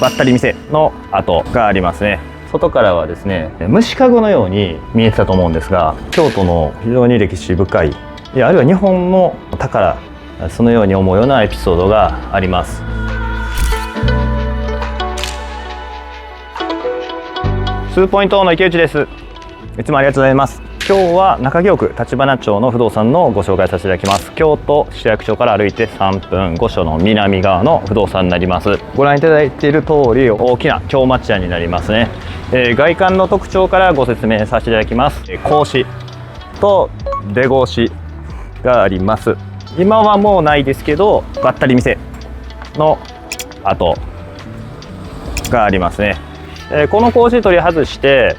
ばったり店の跡がありますね。外からはですね、虫かごのように見えてたと思うんですが、京都の非常に歴史深い、あるいは日本の宝、そのように思うようなエピソードがあります。2ポイントの池内です。いつもありがとうございます。今日は中京区立花町の不動産のご紹介させていただきます。京都市役所から歩いて3分、御所の南側の不動産になります。ご覧いただいている通り、大きな京町屋になりますね。外観の特徴からご説明させていただきます。格子と出格子があります。今はもうないですけど、ばったり店の跡がありますね。この格子取り外して、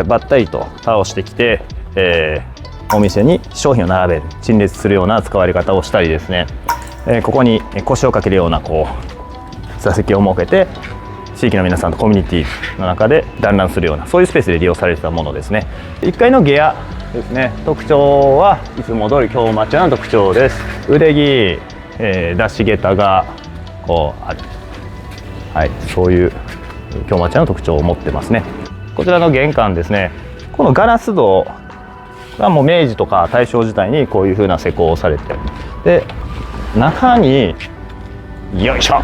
ばったりと倒してきて、お店に商品を並べる、陳列するような使われ方をしたりですね、ここに腰を掛けるような座席を設けて地域の皆さんとコミュニティの中で団らんするような、そういうスペースで利用されてたものですね。1階の下屋ですね。特徴はいつも通り京町屋の特徴です。腕木、出し下駄がある、はい、そういう京町屋の特徴を持ってますね。こちらの玄関ですね。このガラス戸がもう明治とか大正時代にこういう風な施工をされて、で中によいしょ、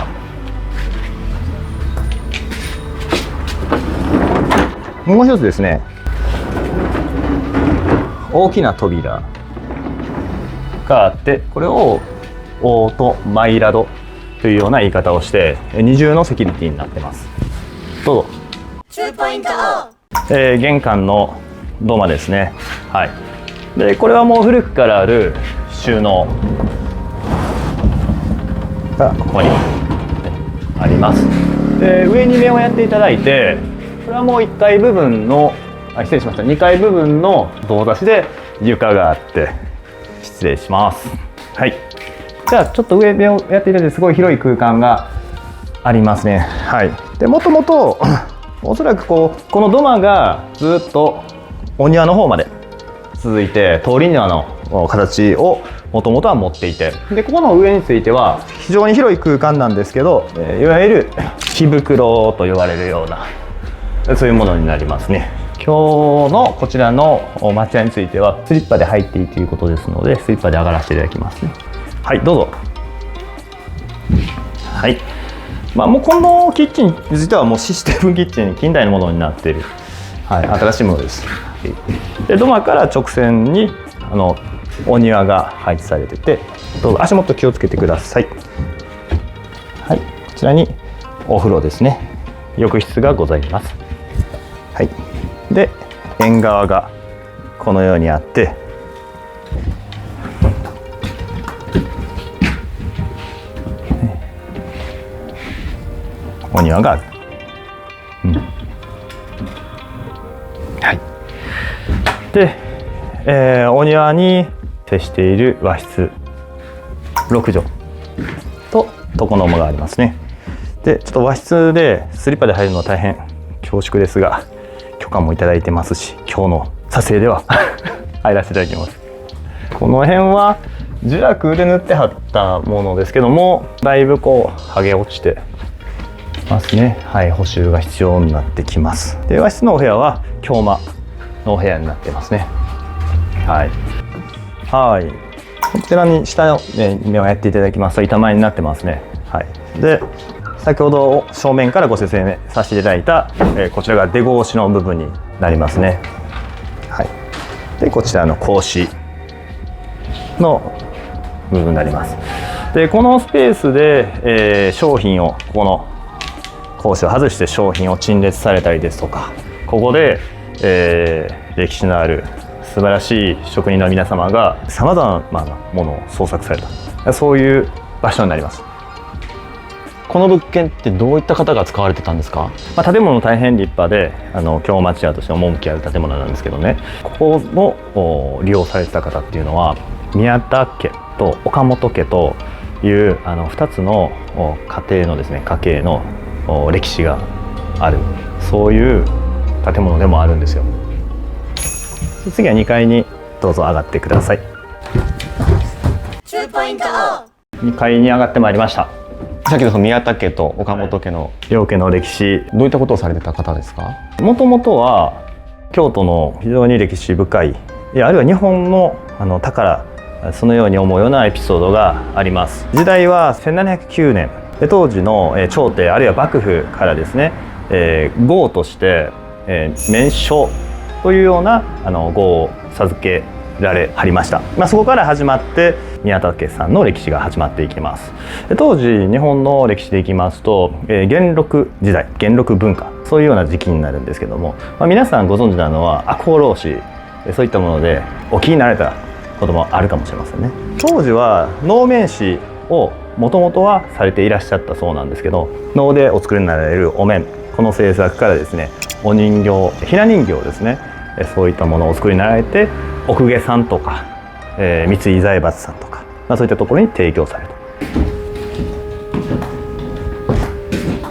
もう一つですね、大きな扉があって、これをオートマイラドというような言い方をして二重のセキュリティになってます。どうぞ。2ポイント。玄関の土間ですね。はい。でこれはもう古くからある収納がここにあります。で上に目をやっていただいて、これはもう1階部分の失礼しました、2階部分の胴出しで床があって、失礼します。はい。じゃあちょっと上目をやっていただいて、すごい広い空間がありますね。はい。でもともとおそらくこの土間がずっとお庭の方まで続いて、通り庭の形をもともとは持っていて、でここの上については非常に広い空間なんですけど、いわゆる火袋と呼ばれるような、そういうものになりますね。今日のこちらの町屋についてはスリッパで入っていいということですので、スリッパで上がらせていただきますね。はい、どうぞ。はい。もうこのキッチンについてはもうシステムキッチン、近代のものになっている、はい、新しいものです。で土間から直線にお庭が配置されてて、どうぞ足元気をつけてください。はい、こちらにお風呂ですね。浴室がございます。はい。で縁側がこのようにあって、お庭がある。はい。で、お庭に接している和室6畳と床の間がありますね。でちょっと和室でスリッパで入るのは大変恐縮ですが、許可もいただいてますし、今日の撮影では入らせていただきます。この辺はジュラクで塗って貼ったものですけども、だいぶ剥げ落ちてますね。はい、補修が必要になってきます。で和室のお部屋は京間のお部屋になってますね。はい。はい。こちらに下の目をやっていただきますと板前になってますね。はい。で先ほど正面からご説明させていただいた、こちらが出格子の部分になりますね。はい。でこちらの格子の部分になります。でこのスペースで、商品をこの格子を外して商品を陳列されたりですとか、ここで、歴史のある素晴らしい職人の皆様がさまざまなものを創作された、そういう場所になります。この物件ってどういった方が使われてたんですか？建物大変立派で京町屋として趣ある建物なんですけどね、ここの利用されてた方っていうのは宮田家と岡本家という2つの家庭のですね、家系の歴史がある、そういう建物でもあるんですよ。次は2階にどうぞ上がってください。2ポイント。2階に上がってまいりました。さっきのその宮田家と岡本家の両家の歴史、どういったことをされてた方ですか？もともとは京都の非常に歴史深い、あるいは日本の宝、そのように思うようなエピソードがあります。時代は1709年で、当時の朝廷あるいは幕府からですね、号として免書というような号を授けられはりました。そこから始まって宮田家さんの歴史が始まっていきます。当時日本の歴史でいきますと、元禄時代、元禄文化、そういうような時期になるんですけども、皆さんご存知なのは赤穂浪士、そういったものでお気になられたこともあるかもしれませんね。当時は能面師をもともとはされていらっしゃったそうなんですけど、能でお作りになられるお面、この制作からですね、お人形、ひな人形ですね、そういったものをお作りになられて、奥下さんとか、三井財閥さんとか、そういったところに提供される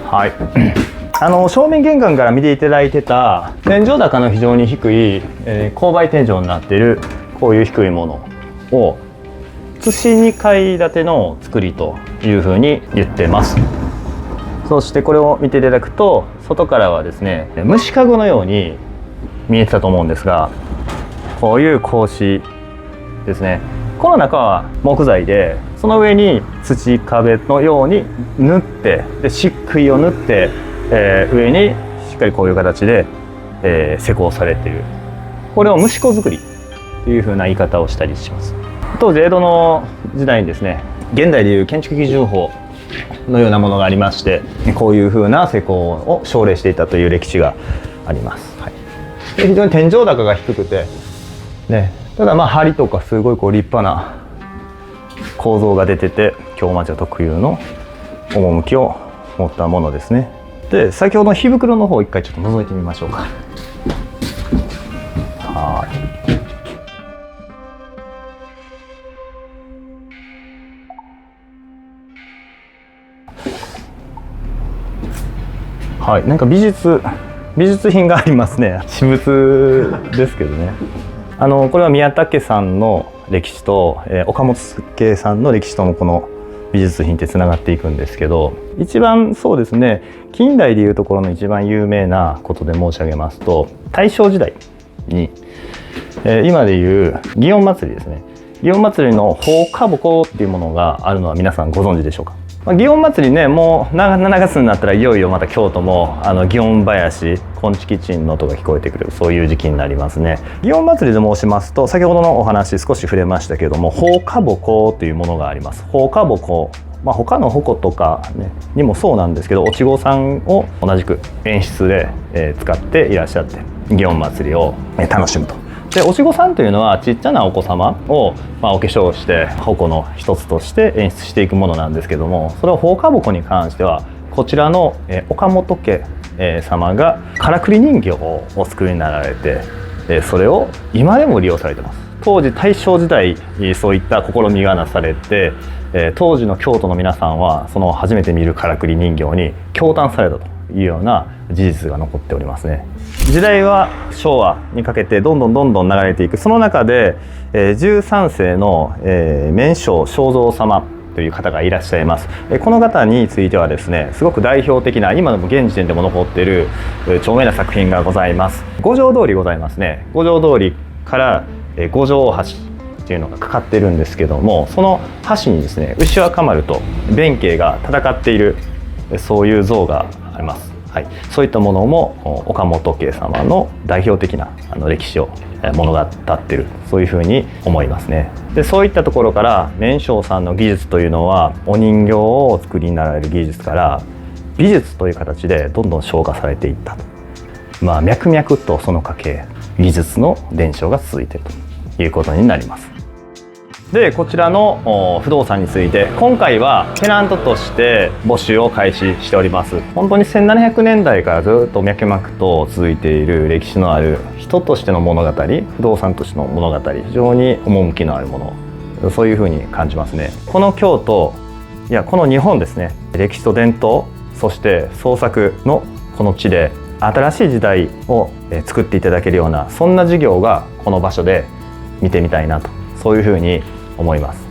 と。はい正面玄関から見ていただいてた天井高の非常に低い、勾配天井になっているこういう低いものを津2階建ての造りというふうに言ってます。そしてこれを見ていただくと、外からはですね、虫かごのように見えてたと思うんですが、こういう格子ですね。この中は木材で、その上に土壁のように縫って、で漆喰を縫って、上にしっかりこういう形で、施工されている。これを虫子作りというふうな言い方をしたりします。当時江戸の時代にですね、現代でいう建築基準法のようなものがありまして、こういうふうな施工を奨励していたという歴史があります。はい、で非常に天井高が低くて、ね、ただ梁とかすごいこう立派な構造が出てて、京町特有の趣を持ったものですね。で先ほどの火袋の方を一回ちょっと覗いてみましょうか。はい、なんか美術品がありますね。私物ですけどね。これは宮田家さんの歴史と、岡本家さんの歴史ともこの美術品ってつながっていくんですけど、一番そうですね、近代でいうところの一番有名なことで申し上げますと、大正時代に、今でいう祇園祭ですね。祇園祭の放火鉾っていうものがあるのは皆さんご存知でしょうか。祇園祭ね、もう7月になったらいよいよまた京都も祇園囃子、金色鎮の音が聞こえてくる、そういう時期になりますね。祇園祭で申しますと、先ほどのお話少し触れましたけれども、放火鉾というものがあります。放火鉾、他の鉾とか、ね、にもそうなんですけど、お稚児さんを同じく演出で、使っていらっしゃって祇園祭を、楽しむと。でお稚児さんというのはちっちゃなお子様を、お化粧して鉾の一つとして演出していくものなんですけども、それを放火鉾に関してはこちらの、岡本家、様がからくり人形をお作りになられて、それを今でも利用されてます。当時大正時代そういった試みがなされて、当時の京都の皆さんはその初めて見るからくり人形に驚嘆されたというような事実が残っておりますね。時代は昭和にかけてどんどん流れていく。その中で、13世の、免正正蔵様という方がいらっしゃいます。この方についてはですね、すごく代表的な、今でも現時点でも残っている著名な作品がございます。五条通りございますね。五条通りから五条大橋っていうのがかかってるんですけども、その橋にですね、牛若丸と弁慶が戦っている、そういう像があります。はい、そういったものも岡本家様の代表的な歴史を物語っている、そういうふうに思いますね。でそういったところから免正さんの技術というのは、お人形をお作りになられる技術から美術という形でどんどん昇華されていったと。脈々とその家系、技術の伝承が続いているということになります。でこちらの不動産について、今回はテナントとして募集を開始しております。本当に1700年代からずっと脈々と続いている歴史のある人としての物語、不動産としての物語、非常に趣のあるもの、そういうふうに感じますね。この京都、いやこの日本ですね、歴史と伝統、そして創作のこの地で新しい時代を作っていただけるような、そんな事業がこの場所で見てみたいなと、そういうふうに思います。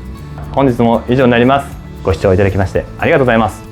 本日も以上になります。ご視聴いただきましてありがとうございます。